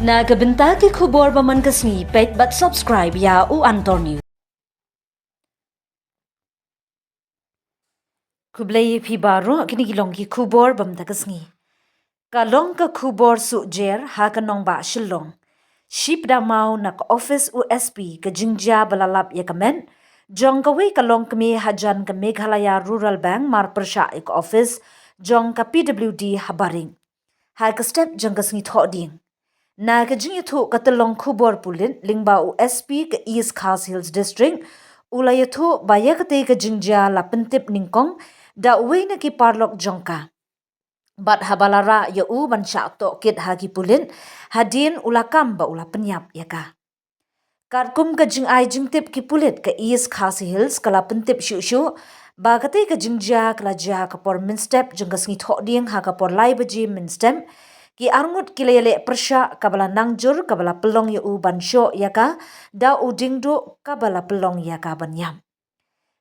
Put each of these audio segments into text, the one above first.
Nagabenta ki khubor baman kasni pet but subscribe ya u Antor News. Kublai phi baro kini gilong ki khubor bam takasni. Kalong ka khubor su jer ha kanong ba shilong. Ship da mau nak office USP ka jingja balalap ya kamen. Jong ka we kalong kmi hajan ka Meghalaya Rural Bank mar persha ek office jong ka PWD habaring. Ha ka step jong ka sngi tho ding. Na ka jing yathu katalong khubor pulin lingba USP ka East Khas Hills District ula yathu baya ka te ka jingja la pentip ningkong da uwi na ki parlok jongka. Bat habalara ya u ban sha to kit hagi pulin hadin ula kam ba ula pyniap yaka. Karkum ka jing ai jing tip ki pulit ka East Khas Hills kala pentip shu shu ba ka te ka jingja kala ja ka por min step jong ka sngi tho ding ha ka por lai baji min step ki arngut kilele persha kabala nangjur kabala pelong ya u ban sho yaka da udingdo kabala pelong yaka banyam.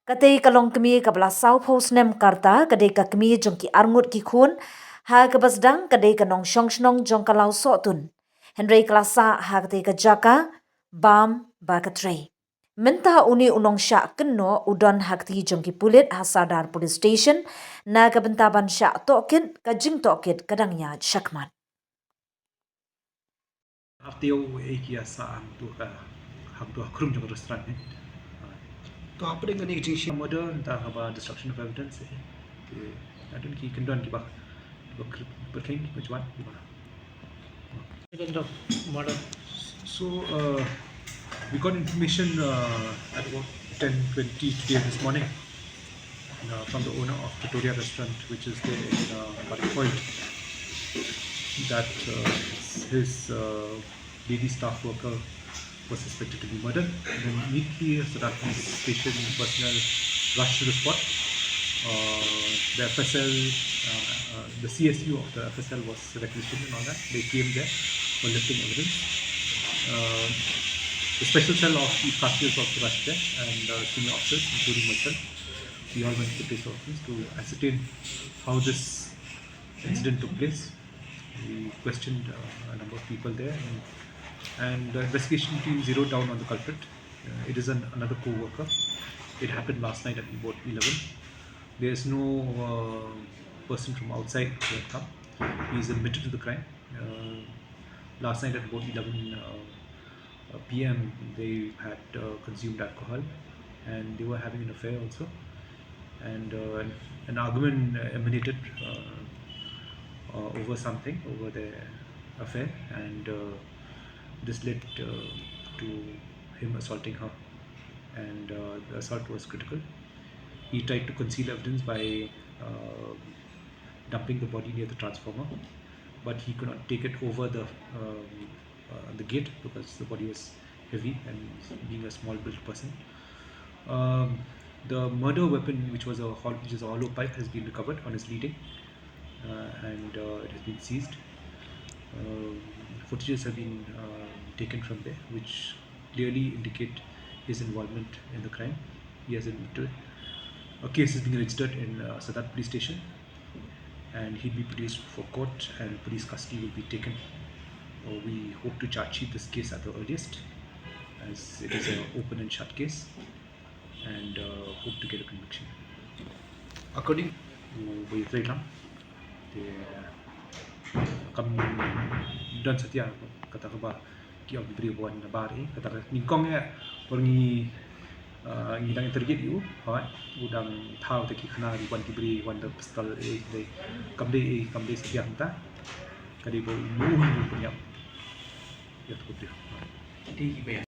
Katei kalong kemi kabala South House nem karta kadei ka kemi jong ki arngut ki khun ha kabasdang kadei ka nong shong shnong jong kalau so tun. Henry klasa ha katei ka jaka bam ba ka trei. Menta uni unong Shah kynnoh udon hakti jong ki pulit hasadar police station na kabentaban Shah tokit ka jing tokit kadangnya shakman. After एक या साल तो का हम तो खरुम जगह restaurant में तो आप ने कहीं चीज़ मर्डर ता हवा destruction of evidence है तो अदन की कंडोन की बात berkaitan macam mana murder. So we got information at about 10:20 today this morning from the owner of Pretoria restaurant, which is there in Park Point, that his lady staff worker was suspected to be murdered. And then immediately Sadat police station personnel rushed to the spot. The FSL, the CSU of the FSL was requisitioned and all that. They came there for lifting evidence. The special cell of the Kashmirs also rushed there, and senior officers, including myself, we all went to the place of offense to ascertain how this incident took place. We questioned a number of people there, and the investigation team zeroed down on the culprit. It is another co-worker. It happened last night at about 11. There is no person from outside who had come. He is admitted to the crime. Last night at about 11 p.m. they had consumed alcohol, and they were having an affair also. And an argument emanated over something, over their affair, and this led to him assaulting her, and the assault was critical. He tried to conceal evidence by dumping the body near the transformer, but he could not take it over the gate because the body was heavy, and being a small built person. The murder weapon, which is a hollow pipe, has been recovered on his leading, and it has been seized. Footages have been taken from there, which clearly indicate his involvement in the crime. He has admitted. A case is being registered in Sadat police station, and he'll be produced for court, and police custody will be taken. We hope to charge sheet this case at the earliest, as it is an open and shut case, and hope to get a conviction. According to Bayatreilam, dan setia kata kaba ki og diberi buan na bari kata ningkong ya pergi ngidang tergit yu ha udang thau te ki khana di buan diberi wan the pistol de kamde setia hanta kadi bo mu punya ya tu dia